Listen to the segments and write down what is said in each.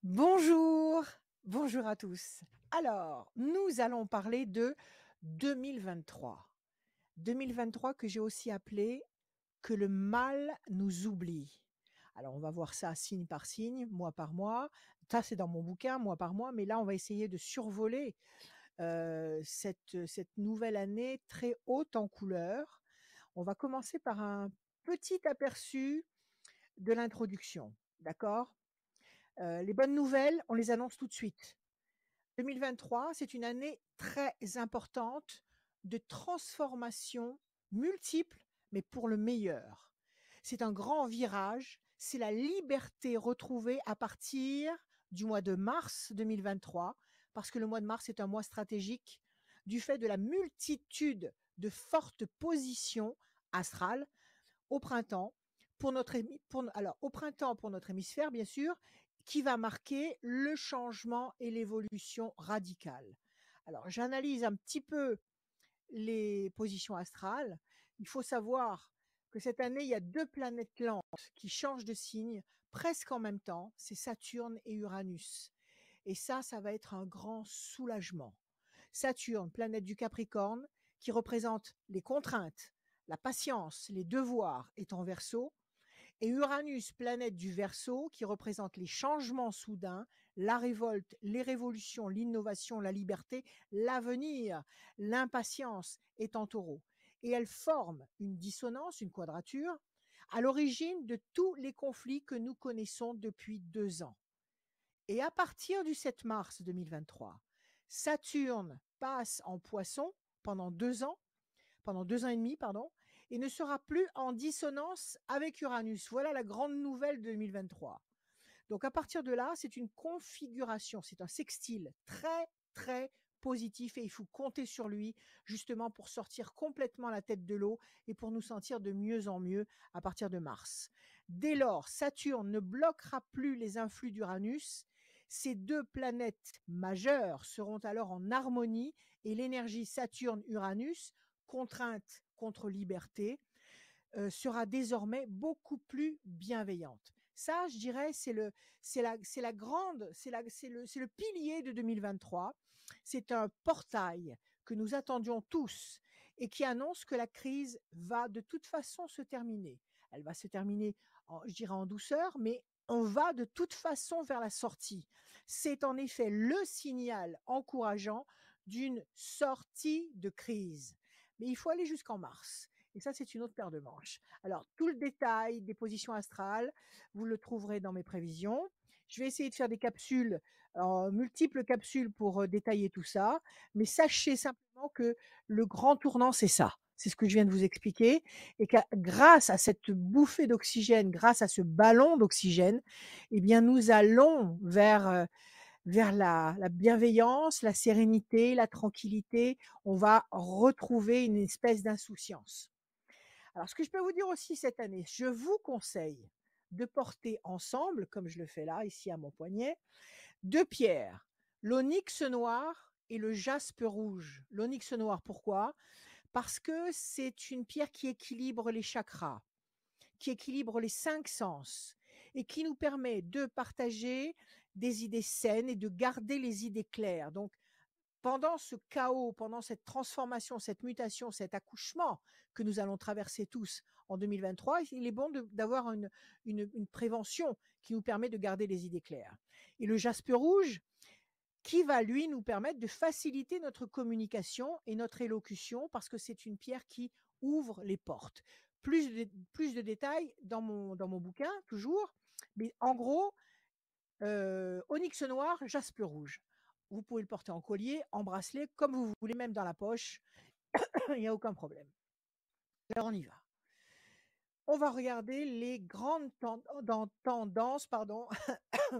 Bonjour, bonjour à tous. Alors, nous allons parler de 2023. 2023 que j'ai aussi appelé que le mal nous oublie. Alors, on va voir ça signe par signe, mois par mois. Ça, c'est dans mon bouquin, mois par mois, mais là, on va essayer de survoler cette nouvelle année très haute en couleurs. On va commencer par un petit aperçu de l'introduction, d'accord? Les bonnes nouvelles, on les annonce tout de suite. 2023, c'est une année très importante de transformation multiple, mais pour le meilleur. C'est un grand virage, c'est la liberté retrouvée à partir du mois de mars 2023, parce que le mois de mars est un mois stratégique du fait de la multitude de fortes positions astrales au printemps au printemps pour notre hémisphère, bien sûr, qui va marquer le changement et l'évolution radicale. Alors, j'analyse un petit peu les positions astrales. Il faut savoir que cette année, il y a deux planètes lentes qui changent de signe presque en même temps, c'est Saturne et Uranus. Et ça va être un grand soulagement. Saturne, planète du Capricorne, qui représente les contraintes, la patience, les devoirs, est en Verseau, et Uranus, planète du Verseau, qui représente les changements soudains, la révolte, les révolutions, l'innovation, la liberté, l'avenir, l'impatience, est en Taureau. Et elle forme une dissonance, une quadrature, à l'origine de tous les conflits que nous connaissons depuis 2 ans. Et à partir du 7 mars 2023, Saturne passe en Poisson pendant 2 ans, pendant 2 ans et demi, pardon, et ne sera plus en dissonance avec Uranus. Voilà la grande nouvelle de 2023. Donc à partir de là, c'est une configuration, c'est un sextile très, très positif et il faut compter sur lui justement pour sortir complètement la tête de l'eau et pour nous sentir de mieux en mieux à partir de mars. Dès lors, Saturne ne bloquera plus les influx d'Uranus. Ces deux planètes majeures seront alors en harmonie et l'énergie Saturne-Uranus, contrainte contre liberté, sera désormais beaucoup plus bienveillante. Ça, je dirais, c'est la grande, c'est le pilier de 2023. C'est un portail que nous attendions tous et qui annonce que la crise va de toute façon se terminer. Elle va se terminer, je dirais, en douceur, mais on va de toute façon vers la sortie. C'est en effet le signal encourageant d'une sortie de crise. Mais il faut aller jusqu'en mars. Et ça, c'est une autre paire de manches. Alors, tout le détail des positions astrales, vous le trouverez dans mes prévisions. Je vais essayer de faire des capsules, multiples capsules pour détailler tout ça. Mais sachez simplement que le grand tournant, c'est ça. C'est ce que je viens de vous expliquer. Et que grâce à cette bouffée d'oxygène, grâce à ce ballon d'oxygène, eh bien, nous allons vers la bienveillance, la sérénité, la tranquillité. On va retrouver une espèce d'insouciance. Alors, ce que je peux vous dire aussi cette année, je vous conseille de porter ensemble, comme je le fais là, ici à mon poignet, deux pierres, l'onyx noir et le jaspe rouge. L'onyx noir, pourquoi? Parce que c'est une pierre qui équilibre les chakras, qui équilibre les 5 sens et qui nous permet de partager des idées saines et de garder les idées claires. Donc, pendant ce chaos, pendant cette transformation, cette mutation, cet accouchement que nous allons traverser tous en 2023, il est bon d'avoir une prévention qui nous permet de garder les idées claires. Et le jaspe rouge, qui va, lui, nous permettre de faciliter notre communication et notre élocution, parce que c'est une pierre qui ouvre les portes. Plus de détails dans mon bouquin, toujours, mais en gros, onyx noir, jaspe rouge. Vous pouvez le porter en collier, en bracelet, comme vous voulez, même dans la poche. Il n'y a aucun problème. Alors, on y va. On va regarder les grandes tendances pardon,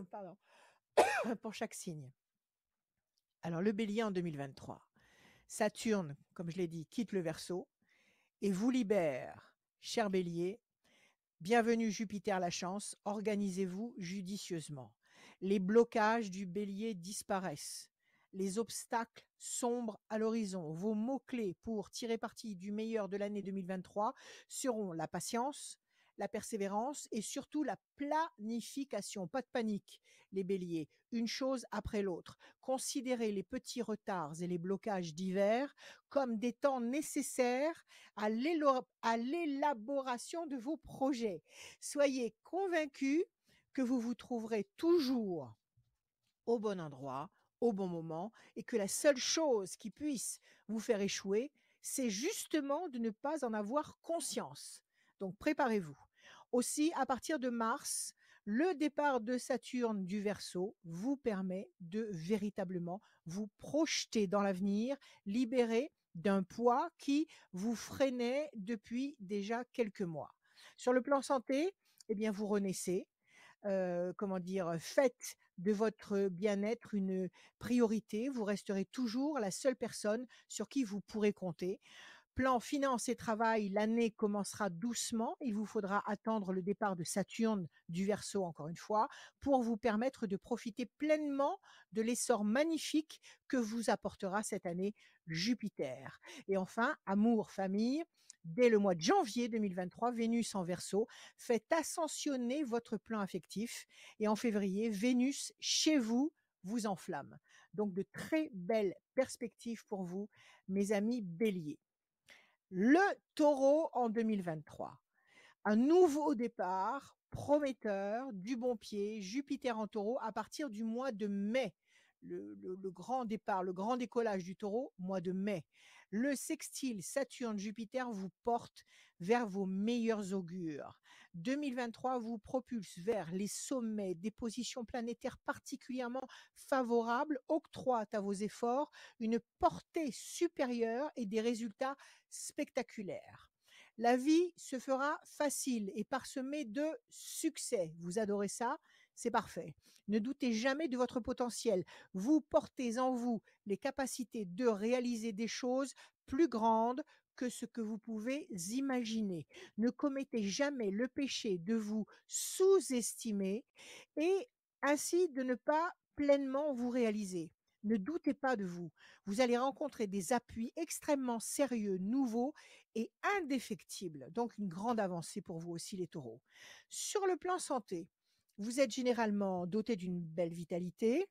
pardon, pour chaque signe. Alors, le bélier en 2023. Saturne, comme je l'ai dit, quitte le Verseau et vous libère, cher bélier. Bienvenue Jupiter la chance, organisez-vous judicieusement. Les blocages du bélier disparaissent. Les obstacles sombres à l'horizon. Vos mots-clés pour tirer parti du meilleur de l'année 2023 seront la patience, la persévérance et surtout la planification. Pas de panique, les béliers, une chose après l'autre. Considérez les petits retards et les blocages divers comme des temps nécessaires à l'élaboration de vos projets. Soyez convaincus que vous vous trouverez toujours au bon endroit, au bon moment, et que la seule chose qui puisse vous faire échouer, c'est justement de ne pas en avoir conscience. Donc préparez-vous. Aussi, à partir de mars, le départ de Saturne du Verseau vous permet de véritablement vous projeter dans l'avenir, libérer d'un poids qui vous freinait depuis déjà quelques mois. Sur le plan santé, eh bien, vous renaissez, comment dire? Faites de votre bien-être une priorité. Vous resterez toujours la seule personne sur qui vous pourrez compter. Plan finance et travail, l'année commencera doucement. Il vous faudra attendre le départ de Saturne du Verseau, encore une fois, pour vous permettre de profiter pleinement de l'essor magnifique que vous apportera cette année Jupiter. Et enfin, amour, famille. Dès le mois de janvier 2023, Vénus en Verseau fait ascensionner votre plan affectif. Et en février, Vénus, chez vous, vous enflamme. Donc de très belles perspectives pour vous, mes amis béliers. Le taureau en 2023. Un nouveau départ prometteur, du bon pied, Jupiter en taureau à partir du mois de mai. Le grand départ, le grand décollage du taureau, mois de mai. Le sextile Saturne-Jupiter vous porte vers vos meilleurs augures. 2023 vous propulse vers les sommets, des positions planétaires particulièrement favorables, octroient à vos efforts une portée supérieure et des résultats spectaculaires. La vie se fera facile et parsemée de succès. Vous adorez ça? C'est parfait. Ne doutez jamais de votre potentiel. Vous portez en vous les capacités de réaliser des choses plus grandes que ce que vous pouvez imaginer. Ne commettez jamais le péché de vous sous-estimer et ainsi de ne pas pleinement vous réaliser. Ne doutez pas de vous. Vous allez rencontrer des appuis extrêmement sérieux, nouveaux et indéfectible. Donc une grande avancée pour vous aussi les taureaux. Sur le plan santé, vous êtes généralement doté d'une belle vitalité,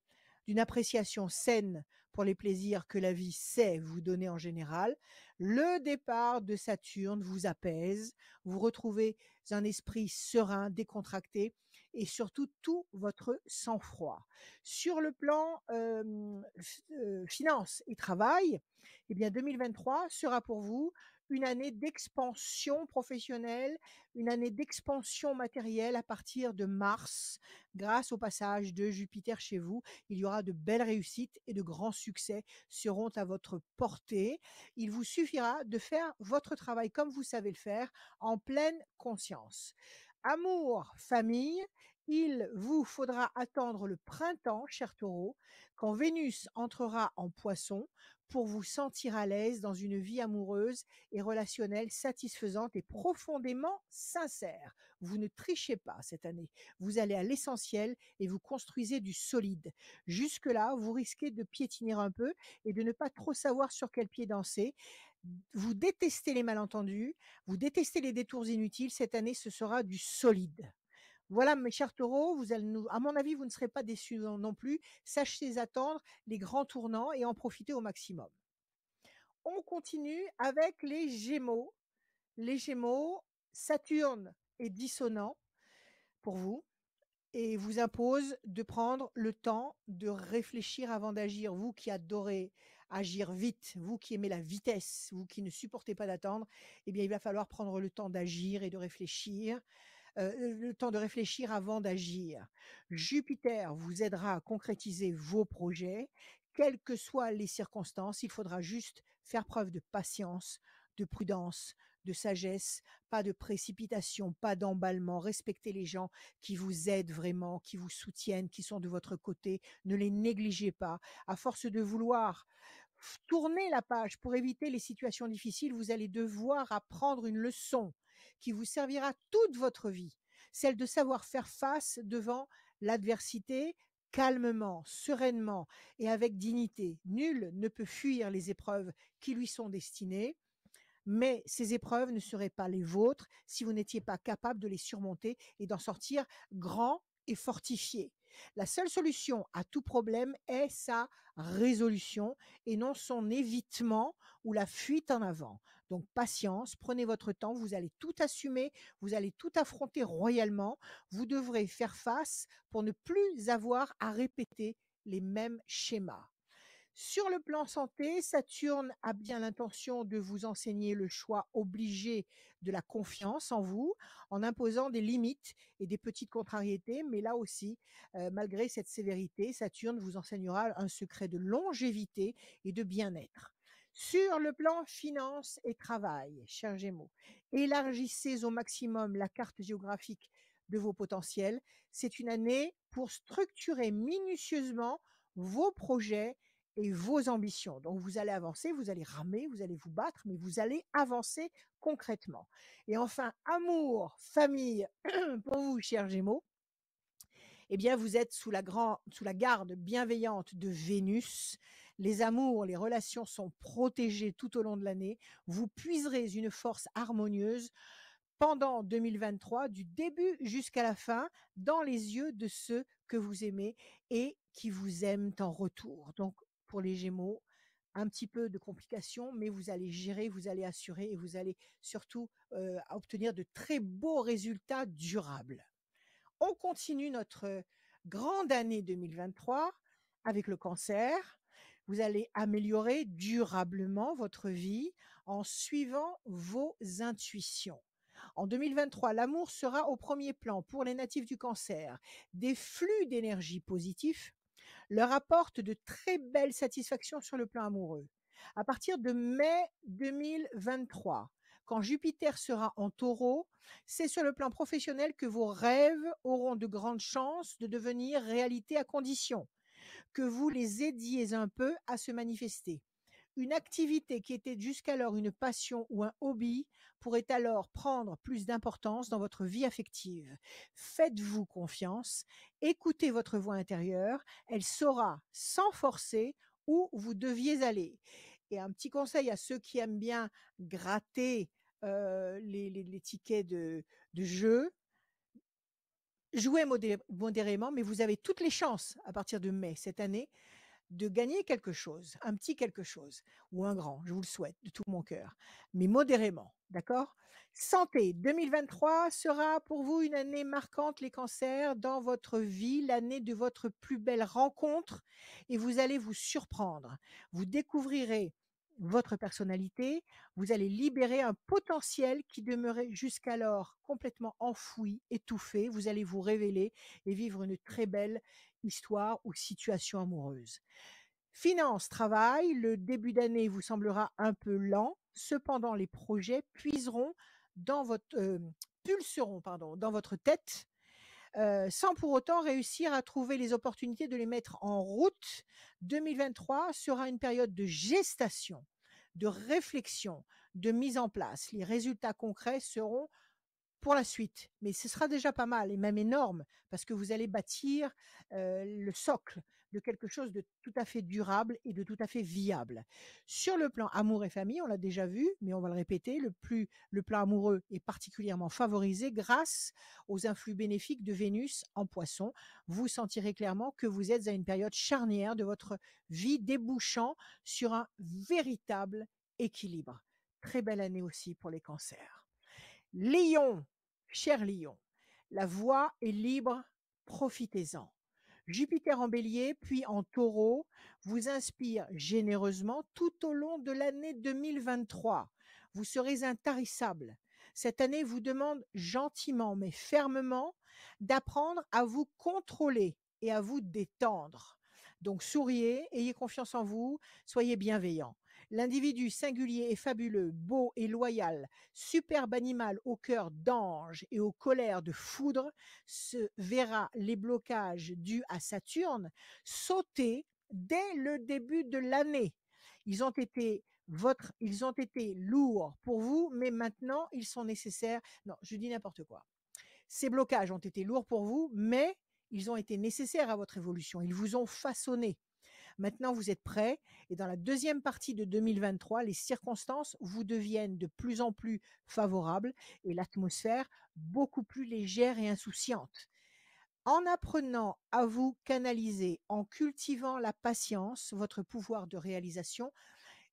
d'une appréciation saine pour les plaisirs que la vie sait vous donner en général. Le départ de Saturne vous apaise, vous retrouvez un esprit serein, décontracté et surtout tout votre sang-froid. Sur le plan finance et travail, eh bien 2023 sera pour vous une année d'expansion professionnelle, une année d'expansion matérielle à partir de mars. Grâce au passage de Jupiter chez vous, il y aura de belles réussites et de grands succès seront à votre portée. Il vous suffira de faire votre travail comme vous savez le faire, en pleine conscience. Amour, famille, il vous faudra attendre le printemps, cher taureau, quand Vénus entrera en poisson pour vous sentir à l'aise dans une vie amoureuse et relationnelle satisfaisante et profondément sincère. Vous ne trichez pas cette année. Vous allez à l'essentiel et vous construisez du solide. Jusque-là, vous risquez de piétiner un peu et de ne pas trop savoir sur quel pied danser. Vous détestez les malentendus, vous détestez les détours inutiles. Cette année, ce sera du solide. Voilà, mes chers taureaux, à mon avis, vous ne serez pas déçus non plus. Sachez attendre les grands tournants et en profiter au maximum. On continue avec les Gémeaux. Les Gémeaux, Saturne est dissonant pour vous et vous impose de prendre le temps de réfléchir avant d'agir. Vous qui adorez agir vite, vous qui aimez la vitesse, vous qui ne supportez pas d'attendre, eh bien, il va falloir prendre le temps d'agir et de réfléchir. Le temps de réfléchir avant d'agir. Jupiter vous aidera à concrétiser vos projets, quelles que soient les circonstances. Il faudra juste faire preuve de patience, de prudence, de sagesse, pas de précipitation, pas d'emballement. Respectez les gens qui vous aident vraiment, qui vous soutiennent, qui sont de votre côté. Ne les négligez pas. À force de vouloir tourner la page pour éviter les situations difficiles, vous allez devoir apprendre une leçon qui vous servira toute votre vie, celle de savoir faire face devant l'adversité calmement, sereinement et avec dignité. Nul ne peut fuir les épreuves qui lui sont destinées. mais ces épreuves ne seraient pas les vôtres si vous n'étiez pas capable de les surmonter et d'en sortir grand et fortifié. La seule solution à tout problème est sa résolution et non son évitement ou la fuite en avant. Donc patience, prenez votre temps, vous allez tout assumer, vous allez tout affronter royalement, vous devrez faire face pour ne plus avoir à répéter les mêmes schémas. Sur le plan santé, Saturne a bien l'intention de vous enseigner le choix obligé de la confiance en vous, en imposant des limites et des petites contrariétés. Mais là aussi, malgré cette sévérité, Saturne vous enseignera un secret de longévité et de bien-être. Sur le plan finance et travail, chers Gémeaux, élargissez au maximum la carte géographique de vos potentiels. C'est une année pour structurer minutieusement vos projets et vos ambitions. Donc vous allez avancer, vous allez ramer, vous allez vous battre, mais vous allez avancer concrètement. Et enfin, amour, famille, pour vous, chers Gémeaux, eh bien, vous êtes sous la garde bienveillante de Vénus. Les amours, les relations sont protégées tout au long de l'année. Vous puiserez une force harmonieuse pendant 2023, du début jusqu'à la fin, dans les yeux de ceux que vous aimez et qui vous aiment en retour. Donc, pour les Gémeaux, un petit peu de complications, mais vous allez gérer, vous allez assurer et vous allez surtout obtenir de très beaux résultats durables. On continue notre grande année 2023 avec le cancer. Vous allez améliorer durablement votre vie en suivant vos intuitions. En 2023, l'amour sera au premier plan pour les natifs du cancer. Des flux d'énergie positifs leur apportent de très belles satisfactions sur le plan amoureux. À partir de mai 2023, quand Jupiter sera en taureau, c'est sur le plan professionnel que vos rêves auront de grandes chances de devenir réalité à condition que vous les aidiez un peu à se manifester. Une activité qui était jusqu'alors une passion ou un hobby pourrait alors prendre plus d'importance dans votre vie affective. Faites-vous confiance, écoutez votre voix intérieure, elle saura, sans forcer, où vous deviez aller. Et un petit conseil à ceux qui aiment bien gratter les tickets de jeu, jouez modérément, mais vous avez toutes les chances à partir de mai cette année de gagner quelque chose, un petit quelque chose ou un grand, je vous le souhaite de tout mon cœur, mais modérément, d'accord? Santé, 2023 sera pour vous une année marquante, les cancers, dans votre vie, l'année de votre plus belle rencontre et vous allez vous surprendre. Vous découvrirez votre personnalité, vous allez libérer un potentiel qui demeurait jusqu'alors complètement enfoui, étouffé. Vous allez vous révéler et vivre une très belle histoire ou situation amoureuse. Finance, travail, le début d'année vous semblera un peu lent. Cependant, les projets pulseront dans votre tête, sans pour autant réussir à trouver les opportunités de les mettre en route. 2023 sera une période de gestation, de réflexion, de mise en place. Les résultats concrets seront pour la suite, mais ce sera déjà pas mal et même énorme parce que vous allez bâtir, le socle de quelque chose de tout à fait durable et de tout à fait viable. Sur le plan amour et famille, on l'a déjà vu, mais on va le répéter, le plan amoureux est particulièrement favorisé grâce aux influx bénéfiques de Vénus en Poisson. Vous sentirez clairement que vous êtes à une période charnière de votre vie débouchant sur un véritable équilibre. Très belle année aussi pour les cancers. Lion, cher Lion, la voie est libre, profitez-en. Jupiter en bélier, puis en taureau, vous inspire généreusement tout au long de l'année 2023. Vous serez intarissable. Cette année vous demande gentiment mais fermement d'apprendre à vous contrôler et à vous détendre. Donc souriez, ayez confiance en vous, soyez bienveillant. L'individu singulier et fabuleux, beau et loyal, superbe animal au cœur d'ange et aux colères de foudre, se verra les blocages dus à Saturne sauter dès le début de l'année. Ils ont été lourds pour vous, mais maintenant ils sont nécessaires. Non, je dis n'importe quoi. Ces blocages ont été lourds pour vous, mais ils ont été nécessaires à votre évolution. Ils vous ont façonné. Maintenant, vous êtes prêts et dans la deuxième partie de 2023, les circonstances vous deviennent de plus en plus favorables et l'atmosphère beaucoup plus légère et insouciante. En apprenant à vous canaliser, en cultivant la patience, votre pouvoir de réalisation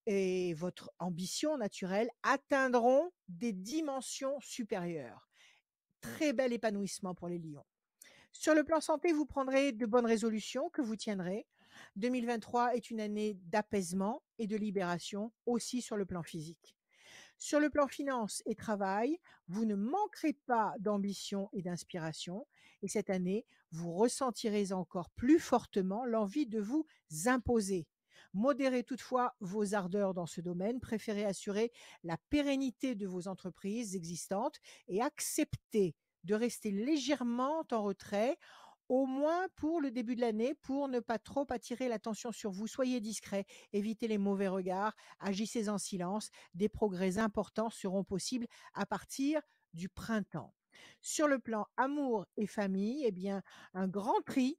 et votre ambition naturelle atteindront des dimensions supérieures. Très bel épanouissement pour les lions. Sur le plan santé, vous prendrez de bonnes résolutions que vous tiendrez. 2023 est une année d'apaisement et de libération aussi sur le plan physique. Sur le plan finance et travail, vous ne manquerez pas d'ambition et d'inspiration. Et cette année, vous ressentirez encore plus fortement l'envie de vous imposer. Modérez toutefois vos ardeurs dans ce domaine, préférez assurer la pérennité de vos entreprises existantes et acceptez de rester légèrement en retrait, au moins pour le début de l'année, pour ne pas trop attirer l'attention sur vous. Soyez discret, évitez les mauvais regards, agissez en silence. Des progrès importants seront possibles à partir du printemps. Sur le plan amour et famille, eh bien, un grand tri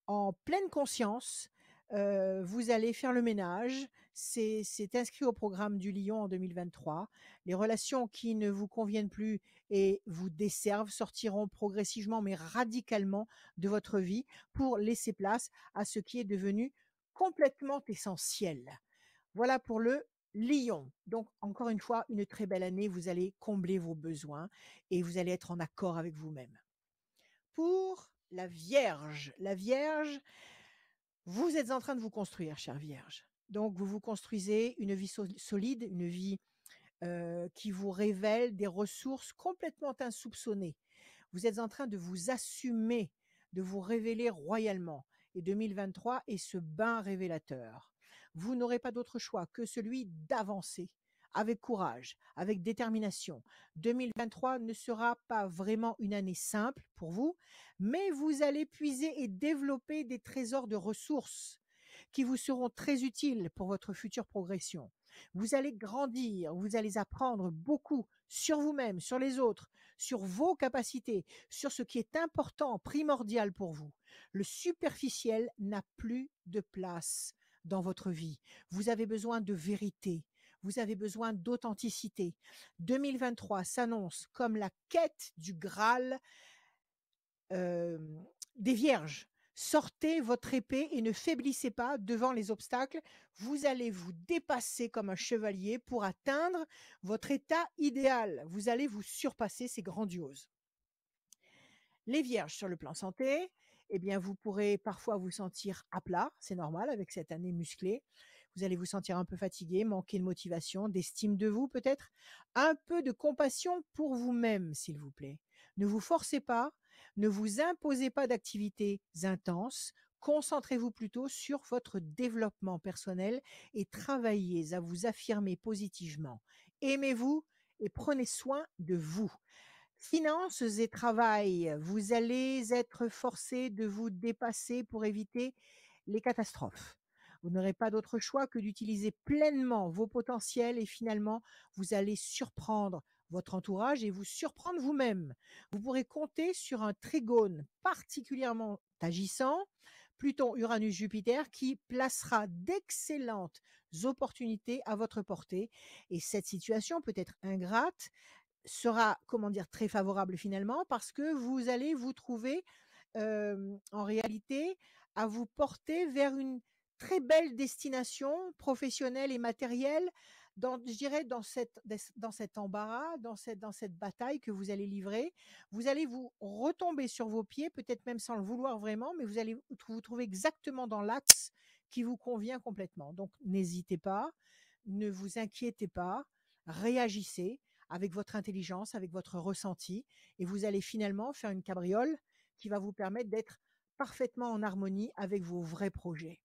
en pleine conscience. Vous allez faire le ménage. C'est inscrit au programme du Lion en 2023. Les relations qui ne vous conviennent plus et vous desservent sortiront progressivement mais radicalement de votre vie pour laisser place à ce qui est devenu complètement essentiel. Voilà pour le Lion. Donc, encore une fois, une très belle année. Vous allez combler vos besoins et vous allez être en accord avec vous-même. Pour la Vierge, vous êtes en train de vous construire, chère Vierge. Donc, vous vous construisez une vie solide, une vie qui vous révèle des ressources complètement insoupçonnées. Vous êtes en train de vous assumer, de vous révéler royalement. Et 2023 est ce bain révélateur. Vous n'aurez pas d'autre choix que celui d'avancer avec courage, avec détermination. 2023 ne sera pas vraiment une année simple pour vous, mais vous allez puiser et développer des trésors de ressources qui vous seront très utiles pour votre future progression. Vous allez grandir, vous allez apprendre beaucoup sur vous-même, sur les autres, sur vos capacités, sur ce qui est important, primordial pour vous. Le superficiel n'a plus de place dans votre vie. Vous avez besoin de vérité. Vous avez besoin d'authenticité. 2023 s'annonce comme la quête du Graal euh, des vierges. Sortez votre épée et ne faiblissez pas devant les obstacles. Vous allez vous dépasser comme un chevalier pour atteindre votre état idéal. Vous allez vous surpasser, c'est grandiose. Les vierges sur le plan santé, eh bien, vous pourrez parfois vous sentir à plat, c'est normal avec cette année musclée. Vous allez vous sentir un peu fatigué, manquer de motivation, d'estime de vous peut-être, un peu de compassion pour vous-même, s'il vous plaît. Ne vous forcez pas, ne vous imposez pas d'activités intenses, concentrez-vous plutôt sur votre développement personnel et travaillez à vous affirmer positivement. Aimez-vous et prenez soin de vous. Finances et travail, vous allez être forcé de vous dépasser pour éviter les catastrophes. Vous n'aurez pas d'autre choix que d'utiliser pleinement vos potentiels et finalement, vous allez surprendre votre entourage et vous surprendre vous-même. Vous pourrez compter sur un trigone particulièrement agissant, Pluton, Uranus, Jupiter, qui placera d'excellentes opportunités à votre portée. Et cette situation peut être ingrate, sera, comment dire, très favorable finalement parce que vous allez vous trouver, en réalité, à vous porter vers une très belle destination professionnelle et matérielle dans, je dirais, dans cet embarras, dans cette bataille que vous allez livrer. Vous allez vous retomber sur vos pieds, peut-être même sans le vouloir vraiment, mais vous allez vous trouver exactement dans l'axe qui vous convient complètement. Donc n'hésitez pas, ne vous inquiétez pas, réagissez avec votre intelligence, avec votre ressenti, et vous allez finalement faire une cabriole qui va vous permettre d'être parfaitement en harmonie avec vos vrais projets.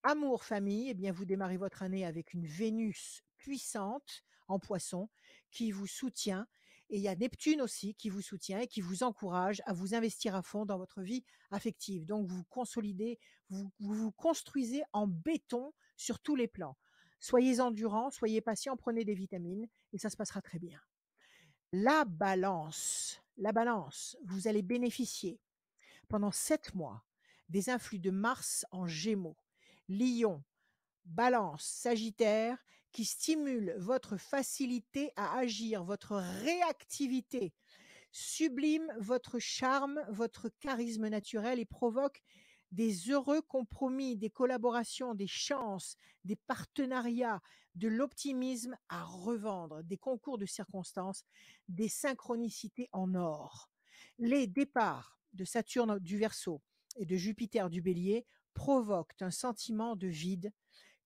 Amour, famille, eh bien vous démarrez votre année avec une Vénus puissante en poisson qui vous soutient, et il y a Neptune aussi qui vous soutient et qui vous encourage à vous investir à fond dans votre vie affective. Donc vous consolidez, vous construisez en béton sur tous les plans. Soyez endurants, soyez patients, prenez des vitamines et ça se passera très bien. La balance, vous allez bénéficier pendant 7 mois des influx de Mars en Gémeaux. Lion, Balance, Sagittaire, qui stimule votre facilité à agir, votre réactivité, sublime votre charme, votre charisme naturel et provoque des heureux compromis, des collaborations, des chances, des partenariats, de l'optimisme à revendre, des concours de circonstances, des synchronicités en or. Les départs de Saturne du Verseau et de Jupiter du Bélier provoquent un sentiment de vide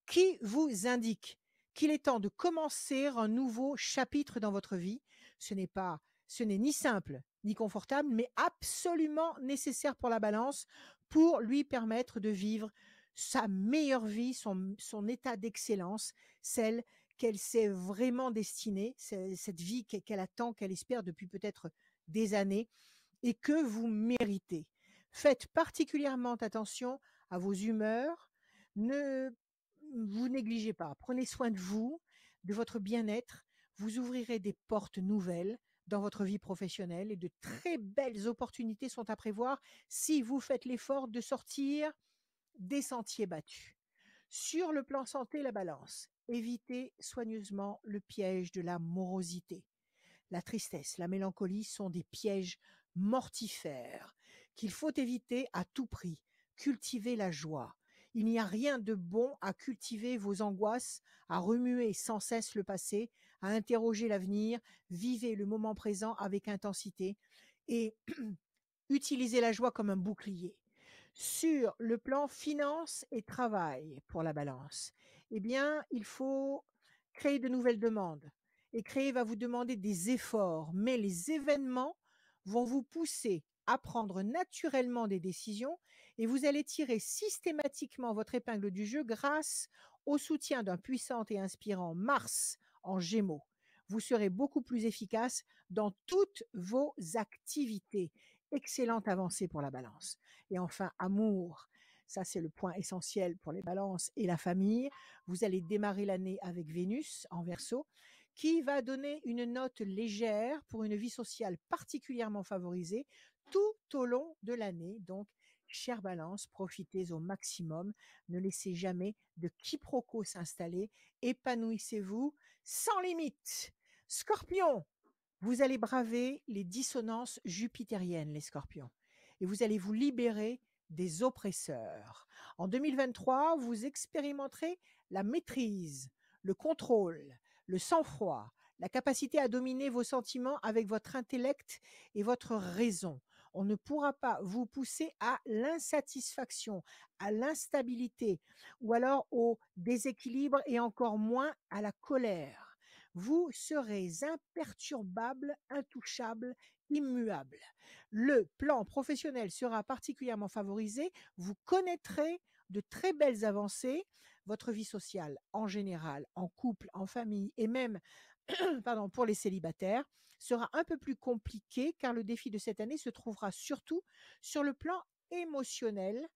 qui vous indique qu'il est temps de commencer un nouveau chapitre dans votre vie. Ce n'est ni simple ni confortable, mais absolument nécessaire pour la balance, pour lui permettre de vivre sa meilleure vie, son état d'excellence, celle qu'elle s'est vraiment destinée, cette vie qu'elle attend, qu'elle espère depuis peut-être des années et que vous méritez. Faites particulièrement attention à vos humeurs. Ne vous négligez pas. Prenez soin de vous, de votre bien-être. Vous ouvrirez des portes nouvelles dans votre vie professionnelle et de très belles opportunités sont à prévoir si vous faites l'effort de sortir des sentiers battus. Sur le plan santé, la balance. Évitez soigneusement le piège de la morosité. La tristesse, la mélancolie sont des pièges mortifères qu'il faut éviter à tout prix. Cultivez la joie. Il n'y a rien de bon à cultiver vos angoisses, à remuer sans cesse le passé, à interroger l'avenir. Vivez le moment présent avec intensité et utilisez la joie comme un bouclier. Sur le plan finance et travail pour la balance, eh bien, il faut créer de nouvelles demandes. Et créer va vous demander des efforts, mais les événements vont vous pousser à prendre naturellement des décisions et vous allez tirer systématiquement votre épingle du jeu grâce au soutien d'un puissant et inspirant Mars en Gémeaux. Vous serez beaucoup plus efficace dans toutes vos activités. Excellente avancée pour la balance. Et enfin, amour. Ça, c'est le point essentiel pour les balances et la famille. Vous allez démarrer l'année avec Vénus en Verseau, qui va donner une note légère pour une vie sociale particulièrement favorisée tout au long de l'année. Donc, chère balance, profitez au maximum. Ne laissez jamais de quiproquos s'installer. Épanouissez-vous sans limite. Scorpion, vous allez braver les dissonances jupitériennes, les scorpions, et vous allez vous libérer des oppresseurs. En 2023, vous expérimenterez la maîtrise, le contrôle, le sang-froid, la capacité à dominer vos sentiments avec votre intellect et votre raison. On ne pourra pas vous pousser à l'insatisfaction, à l'instabilité ou alors au déséquilibre et encore moins à la colère. Vous serez imperturbable, intouchable, immuable. Le plan professionnel sera particulièrement favorisé. Vous connaîtrez de très belles avancées. Votre vie sociale, en général, en couple, en famille et même pardon, pour les célibataires, sera un peu plus compliquée car le défi de cette année se trouvera surtout sur le plan émotionnel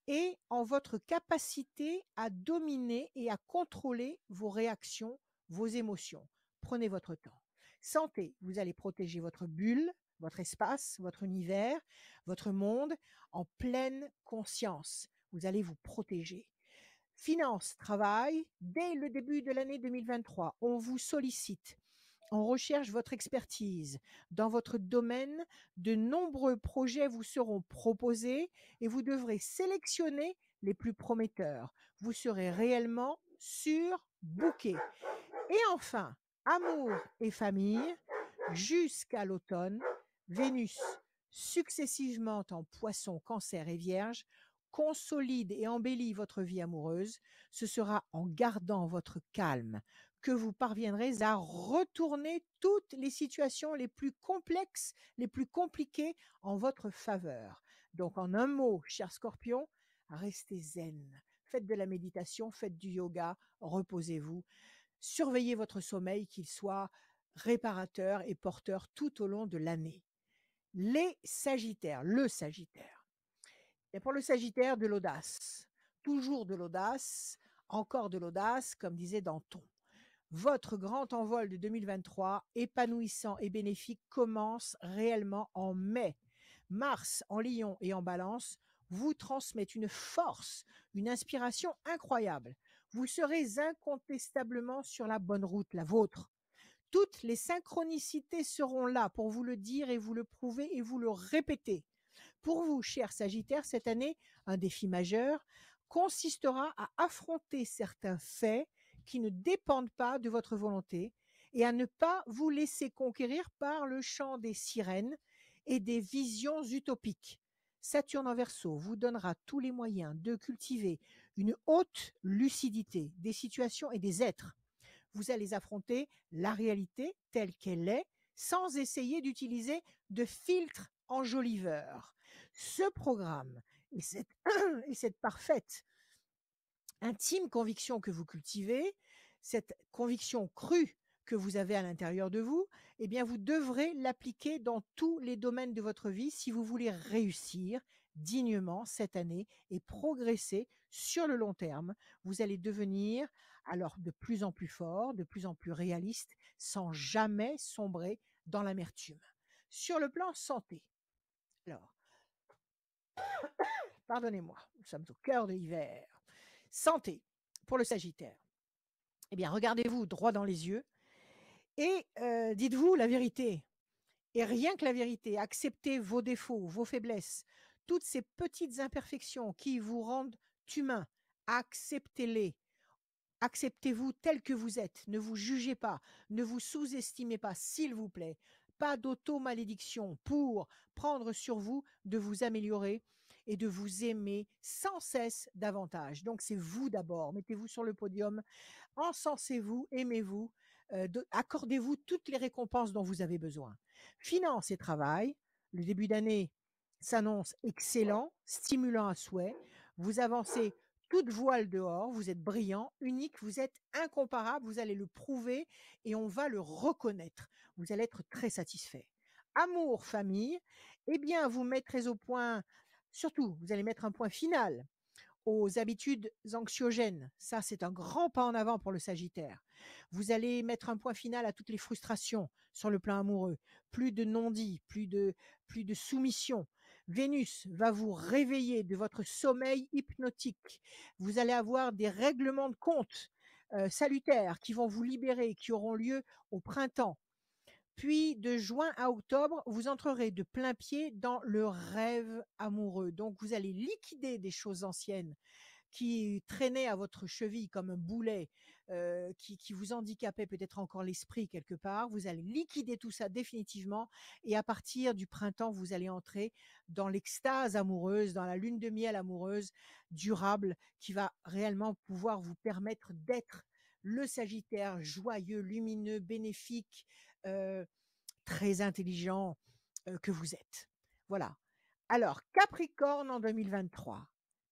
et en votre capacité à dominer et à contrôler vos réactions, vos émotions. Prenez votre temps. Santé, vous allez protéger votre bulle, votre espace, votre univers, votre monde en pleine conscience. Vous allez vous protéger. Finance, travail, dès le début de l'année 2023, on vous sollicite. On recherche votre expertise. Dans votre domaine, de nombreux projets vous seront proposés et vous devrez sélectionner les plus prometteurs. Vous serez réellement surbooké. Et enfin, amour et famille, jusqu'à l'automne, Vénus, successivement en poisson, cancer et vierge, consolide et embellit votre vie amoureuse. Ce sera en gardant votre calme que vous parviendrez à retourner toutes les situations les plus complexes, les plus compliquées en votre faveur. Donc en un mot, cher Scorpion, restez zen. Faites de la méditation, faites du yoga, reposez-vous. Surveillez votre sommeil, qu'il soit réparateur et porteur tout au long de l'année. Les Sagittaires, le Sagittaire. Et pour le Sagittaire, de l'audace. Toujours de l'audace, encore de l'audace, comme disait Danton. Votre grand envol de 2023, épanouissant et bénéfique, commence réellement en mai. Mars en Lion et en Balance vous transmettent une force, une inspiration incroyable. Vous serez incontestablement sur la bonne route, la vôtre. Toutes les synchronicités seront là pour vous le dire et vous le prouver et vous le répéter. Pour vous, cher Sagittaire, cette année, un défi majeur consistera à affronter certains faits qui ne dépendent pas de votre volonté et à ne pas vous laisser conquérir par le chant des sirènes et des visions utopiques. Saturne en Verseau vous donnera tous les moyens de cultiver une haute lucidité des situations et des êtres. Vous allez affronter la réalité telle qu'elle est sans essayer d'utiliser de filtres enjoliveurs. Ce programme et cette, et cette parfaite intime conviction que vous cultivez, cette conviction crue que vous avez à l'intérieur de vous, eh bien, vous devrez l'appliquer dans tous les domaines de votre vie si vous voulez réussir dignement cette année et progresser sur le long terme. Vous allez devenir alors de plus en plus fort, de plus en plus réaliste, sans jamais sombrer dans l'amertume. Sur le plan santé, alors, pardonnez-moi, nous sommes au cœur de l'hiver. Santé, pour le Sagittaire. Eh bien, regardez-vous droit dans les yeux et dites-vous la vérité. Et rien que la vérité. Acceptez vos défauts, vos faiblesses, toutes ces petites imperfections qui vous rendent humain. Acceptez-les. Acceptez-vous tel que vous êtes. Ne vous jugez pas. Ne vous sous-estimez pas, s'il vous plaît. Pas d'auto-malédiction pour prendre sur vous de vous améliorer et de vous aimer sans cesse davantage. Donc, c'est vous d'abord. Mettez-vous sur le podium, encensez-vous, aimez-vous, accordez-vous toutes les récompenses dont vous avez besoin. Finance et travail, le début d'année s'annonce excellent, stimulant à souhait. Vous avancez toute voile dehors, vous êtes brillant, unique, vous êtes incomparable, vous allez le prouver et on va le reconnaître. Vous allez être très satisfait. Amour, famille, eh bien, vous mettrez au point, surtout, vous allez mettre un point final aux habitudes anxiogènes. Ça, c'est un grand pas en avant pour le Sagittaire. Vous allez mettre un point final à toutes les frustrations sur le plan amoureux. Plus de non-dit, plus de soumission. Vénus va vous réveiller de votre sommeil hypnotique. Vous allez avoir des règlements de compte salutaires qui vont vous libérer, qui auront lieu au printemps. Puis de juin à octobre, vous entrerez de plein pied dans le rêve amoureux. Donc vous allez liquider des choses anciennes qui traînaient à votre cheville comme un boulet, qui vous handicapait peut-être encore l'esprit quelque part. Vous allez liquider tout ça définitivement et à partir du printemps, vous allez entrer dans l'extase amoureuse, dans la lune de miel amoureuse durable qui va réellement pouvoir vous permettre d'être le Sagittaire joyeux, lumineux, bénéfique, heu, très intelligent, que vous êtes. Voilà. Alors, Capricorne en 2023,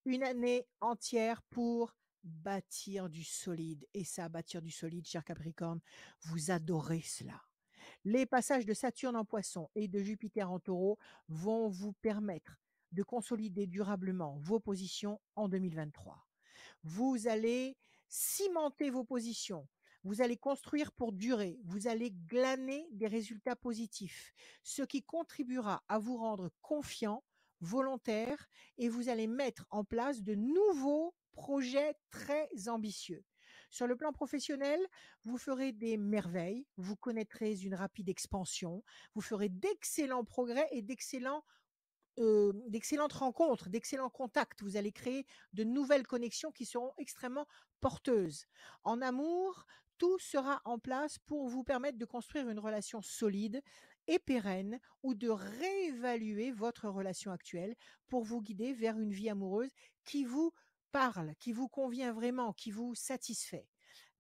une année entière pour bâtir du solide. Et ça, bâtir du solide, cher Capricorne, vous adorez cela. Les passages de Saturne en Poisson et de Jupiter en Taureau vont vous permettre de consolider durablement vos positions en 2023. Vous allez cimenter vos positions. Vous allez construire pour durer. Vous allez glaner des résultats positifs, ce qui contribuera à vous rendre confiant, volontaire, et vous allez mettre en place de nouveaux projets très ambitieux. Sur le plan professionnel, vous ferez des merveilles, vous connaîtrez une rapide expansion, vous ferez d'excellents progrès et d'excellentes rencontres, d'excellents contacts. Vous allez créer de nouvelles connexions qui seront extrêmement porteuses. En amour, tout sera en place pour vous permettre de construire une relation solide et pérenne ou de réévaluer votre relation actuelle pour vous guider vers une vie amoureuse qui vous parle, qui vous convient vraiment, qui vous satisfait.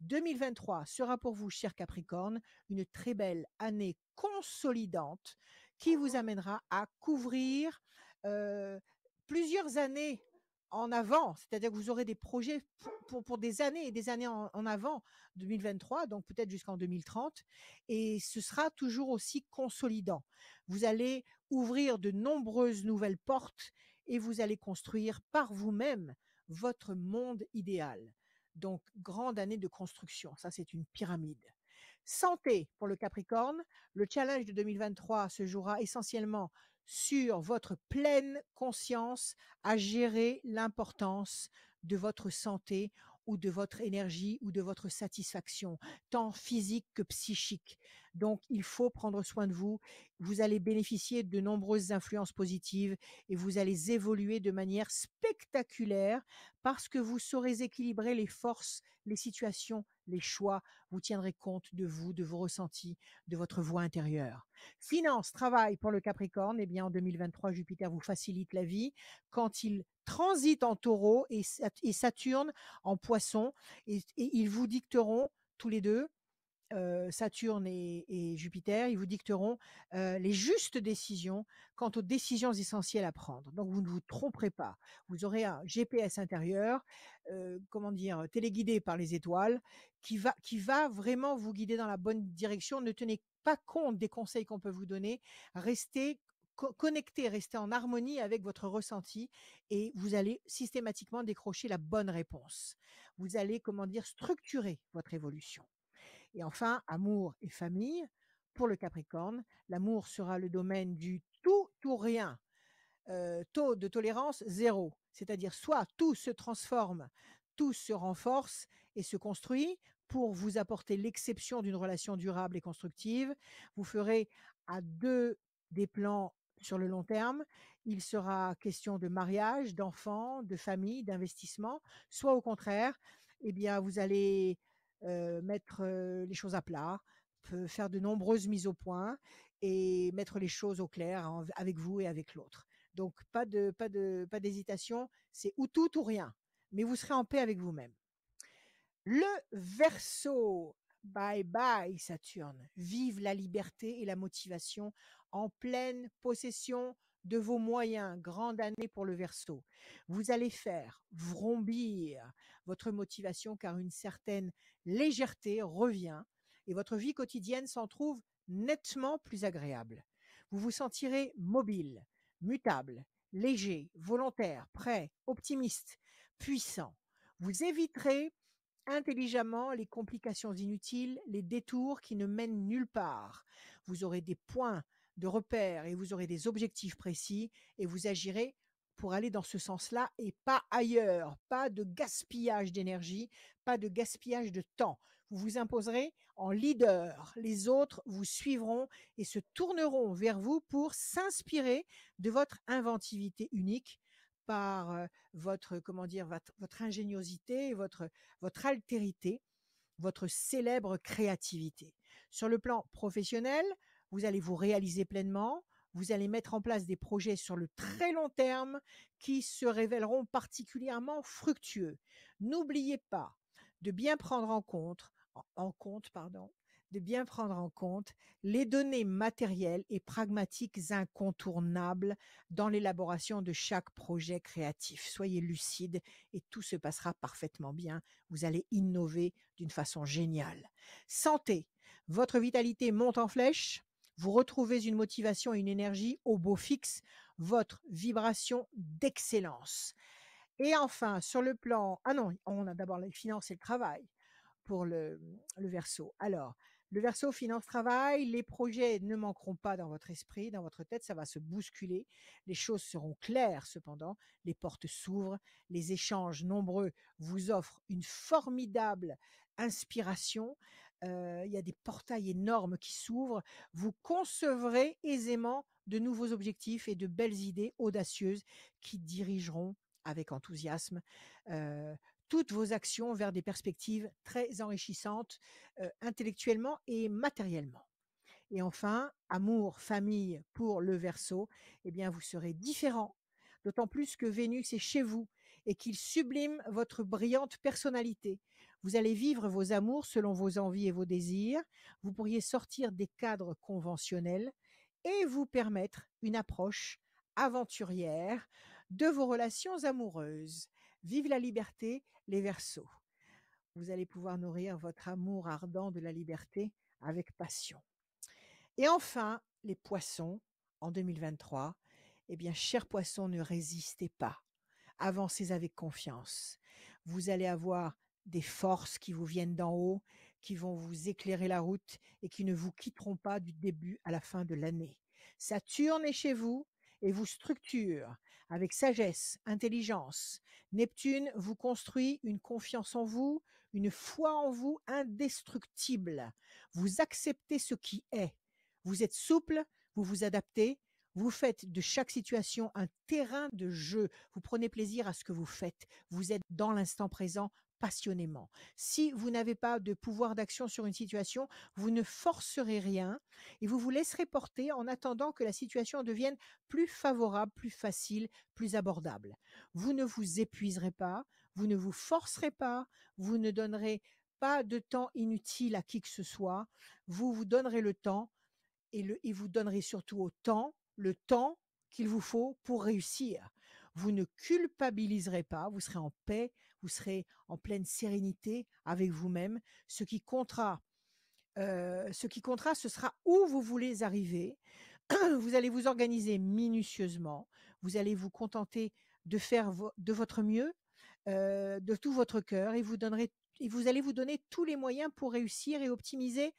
2023 sera pour vous, cher Capricorne, une très belle année consolidante qui vous amènera à couvrir heu, plusieurs années en avant. C'est-à-dire que vous aurez des projets pour des années et des années en avant, 2023, donc peut-être jusqu'en 2030 et ce sera toujours aussi consolidant. Vous allez ouvrir de nombreuses nouvelles portes et vous allez construire par vous-même votre monde idéal. Donc grande année de construction, ça c'est une pyramide. Santé pour le Capricorne, le challenge de 2023 se jouera essentiellement sur votre pleine conscience à gérer l'importance de votre santé ou de votre énergie ou de votre satisfaction, tant physique que psychique. Donc, il faut prendre soin de vous. Vous allez bénéficier de nombreuses influences positives et vous allez évoluer de manière spectaculaire parce que vous saurez équilibrer les forces, les situations, les choix. Vous tiendrez compte de vous, de vos ressentis, de votre voix intérieure. Finance, travail pour le Capricorne, eh bien en 2023, Jupiter vous facilite la vie quand il transite en taureau et Saturne en poisson et ils vous dicteront tous les deux Saturne et Jupiter, ils vous dicteront les justes décisions quant aux décisions essentielles à prendre. Donc vous ne vous tromperez pas. Vous aurez un GPS intérieur, comment dire, téléguidé par les étoiles, qui va vraiment vous guider dans la bonne direction. Ne tenez pas compte des conseils qu'on peut vous donner. Restez connecté, restez en harmonie avec votre ressenti et vous allez systématiquement décrocher la bonne réponse. Vous allez, comment dire, structurer votre évolution. Et enfin, amour et famille. Pour le Capricorne, l'amour sera le domaine du tout ou rien. Taux de tolérance zéro. C'est-à-dire soit tout se transforme, tout se renforce et se construit pour vous apporter l'exception d'une relation durable et constructive. Vous ferez à deux des plans sur le long terme. Il sera question de mariage, d'enfants, de famille, d'investissement. Soit au contraire, eh bien, vous allez mettre les choses à plat, faire de nombreuses mises au point et mettre les choses au clair avec vous et avec l'autre. Donc pas d'hésitation, c'est ou tout ou rien, mais vous serez en paix avec vous-même. Le Verseau, bye bye Saturne, vive la liberté et la motivation en pleine possession de vos moyens. Grande année pour le Verseau. Vous allez faire vrombir votre motivation car une certaine légèreté revient et votre vie quotidienne s'en trouve nettement plus agréable. Vous vous sentirez mobile, mutable, léger, volontaire, prêt, optimiste, puissant. Vous éviterez intelligemment les complications inutiles, les détours qui ne mènent nulle part. Vous aurez des points de repère et vous aurez des objectifs précis et vous agirez pour aller dans ce sens-là et pas ailleurs. Pas de gaspillage d'énergie, pas de gaspillage de temps. Vous vous imposerez en leader. Les autres vous suivront et se tourneront vers vous pour s'inspirer de votre inventivité unique par votre, comment dire, votre ingéniosité, votre altérité, votre célèbre créativité. Sur le plan professionnel, vous allez vous réaliser pleinement, vous allez mettre en place des projets sur le très long terme qui se révéleront particulièrement fructueux. N'oubliez pas de bien prendre en compte, pardon, de bien prendre en compte les données matérielles et pragmatiques incontournables dans l'élaboration de chaque projet créatif. Soyez lucide et tout se passera parfaitement bien. Vous allez innover d'une façon géniale. Santé, votre vitalité monte en flèche. Vous retrouvez une motivation et une énergie au beau fixe, votre vibration d'excellence. Et enfin, sur le plan... Ah non, on a d'abord les finances et le travail pour le Verseau. Alors, le Verseau, finance, travail, les projets ne manqueront pas dans votre esprit, dans votre tête, ça va se bousculer. Les choses seront claires cependant, les portes s'ouvrent, les échanges nombreux vous offrent une formidable inspiration. Il y a des portails énormes qui s'ouvrent. Vous concevrez aisément de nouveaux objectifs et de belles idées audacieuses qui dirigeront avec enthousiasme euh, toutes vos actions vers des perspectives très enrichissantes intellectuellement et matériellement. Et enfin, amour, famille pour le Verseau, eh bien vous serez différent, d'autant plus que Vénus est chez vous et qu'il sublime votre brillante personnalité. Vous allez vivre vos amours selon vos envies et vos désirs, vous pourriez sortir des cadres conventionnels et vous permettre une approche aventurière de vos relations amoureuses. Vive la liberté, les Verseaux. Vous allez pouvoir nourrir votre amour ardent de la liberté avec passion. Et enfin, les poissons, en 2023, eh bien, chers poissons, ne résistez pas. Avancez avec confiance. Vous allez avoir des forces qui vous viennent d'en haut, qui vont vous éclairer la route et qui ne vous quitteront pas du début à la fin de l'année. Saturne est chez vous et vous structure avec sagesse, intelligence. Neptune vous construit une confiance en vous, une foi en vous indestructible. Vous acceptez ce qui est. Vous êtes souple, vous vous adaptez, vous faites de chaque situation un terrain de jeu. Vous prenez plaisir à ce que vous faites. Vous êtes dans l'instant présent passionnément. Si vous n'avez pas de pouvoir d'action sur une situation, vous ne forcerez rien et vous vous laisserez porter en attendant que la situation devienne plus favorable, plus facile, plus abordable. Vous ne vous épuiserez pas, vous ne vous forcerez pas, vous ne donnerez pas de temps inutile à qui que ce soit. Vous vous donnerez le temps et vous donnerez surtout au temps le temps qu'il vous faut pour réussir. Vous ne culpabiliserez pas, vous serez en paix, vous serez en pleine sérénité avec vous-même. Ce qui comptera, ce sera où vous voulez arriver. Vous allez vous organiser minutieusement. Vous allez vous contenter de faire de votre mieux, de tout votre cœur, et vous allez vous donner tous les moyens pour réussir et optimiser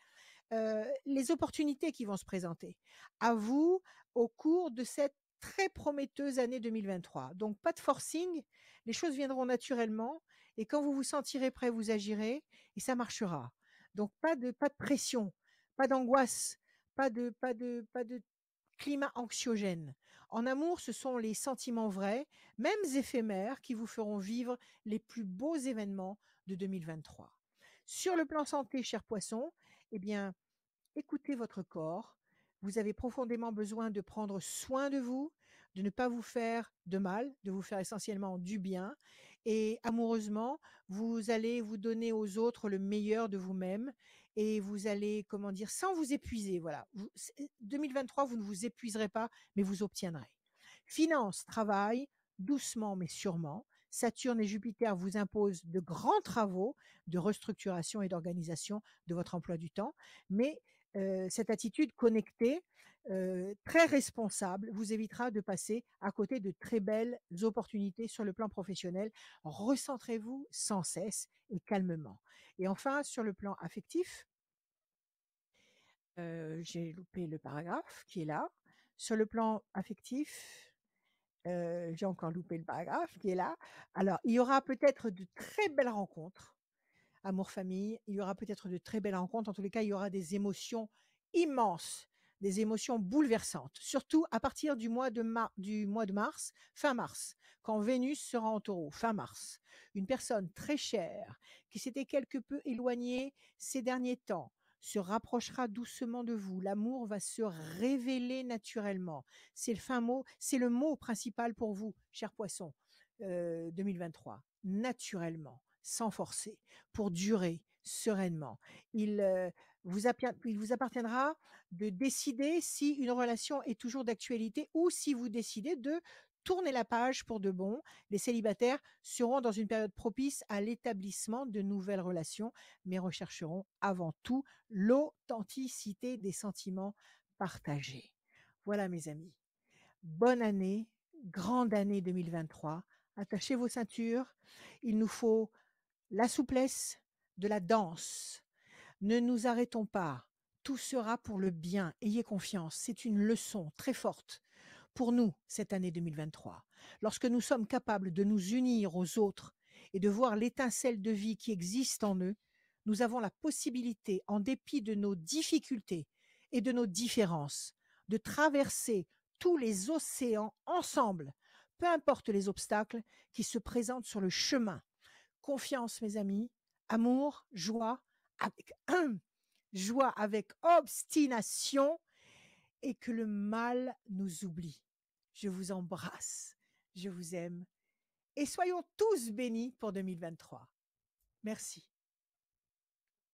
les opportunités qui vont se présenter à vous au cours de cette très prometteuse année 2023. Donc pas de forcing, les choses viendront naturellement et quand vous vous sentirez prêt, vous agirez et ça marchera. Donc pas de pression, pas d'angoisse, pas de climat anxiogène. En amour, ce sont les sentiments vrais, même éphémères, qui vous feront vivre les plus beaux événements de 2023. Sur le plan santé, cher poisson, eh bien, écoutez votre corps. Vous avez profondément besoin de prendre soin de vous, de ne pas vous faire de mal, de vous faire essentiellement du bien. Et amoureusement, vous allez vous donner aux autres le meilleur de vous-même et vous allez, comment dire, sans vous épuiser. Voilà. 2023, vous ne vous épuiserez pas, mais vous obtiendrez. Finance, travail, doucement mais sûrement. Saturne et Jupiter vous imposent de grands travaux de restructuration et d'organisation de votre emploi du temps, mais cette attitude connectée, très responsable, vous évitera de passer à côté de très belles opportunités sur le plan professionnel. Recentrez-vous sans cesse et calmement. Et enfin, sur le plan affectif, j'ai loupé le paragraphe qui est là. Sur le plan affectif, j'ai encore loupé le paragraphe qui est là. Alors, il y aura peut-être de très belles rencontres amour-famille, il y aura peut-être de très belles rencontres. En tous les cas, il y aura des émotions immenses, des émotions bouleversantes, surtout à partir du mois de mars, fin mars, quand Vénus sera en taureau, fin mars. Une personne très chère qui s'était quelque peu éloignée ces derniers temps se rapprochera doucement de vous. L'amour va se révéler naturellement. C'est le mot principal pour vous, cher poisson, 2023. Naturellement, sans forcer, pour durer sereinement. Il, euh, il vous appartiendra de décider si une relation est toujours d'actualité ou si vous décidez de tourner la page pour de bon. Les célibataires seront dans une période propice à l'établissement de nouvelles relations, mais rechercheront avant tout l'authenticité des sentiments partagés. Voilà mes amis. Bonne année, grande année 2023. Attachez vos ceintures. Il nous faut la souplesse de la danse. Ne nous arrêtons pas. Tout sera pour le bien. Ayez confiance. C'est une leçon très forte pour nous cette année 2023. Lorsque nous sommes capables de nous unir aux autres et de voir l'étincelle de vie qui existe en eux, nous avons la possibilité, en dépit de nos difficultés et de nos différences, de traverser tous les océans ensemble, peu importe les obstacles qui se présentent sur le chemin. Confiance, mes amis, amour, joie, avec joie avec obstination et que le mal nous oublie. Je vous embrasse, je vous aime et soyons tous bénis pour 2023. Merci.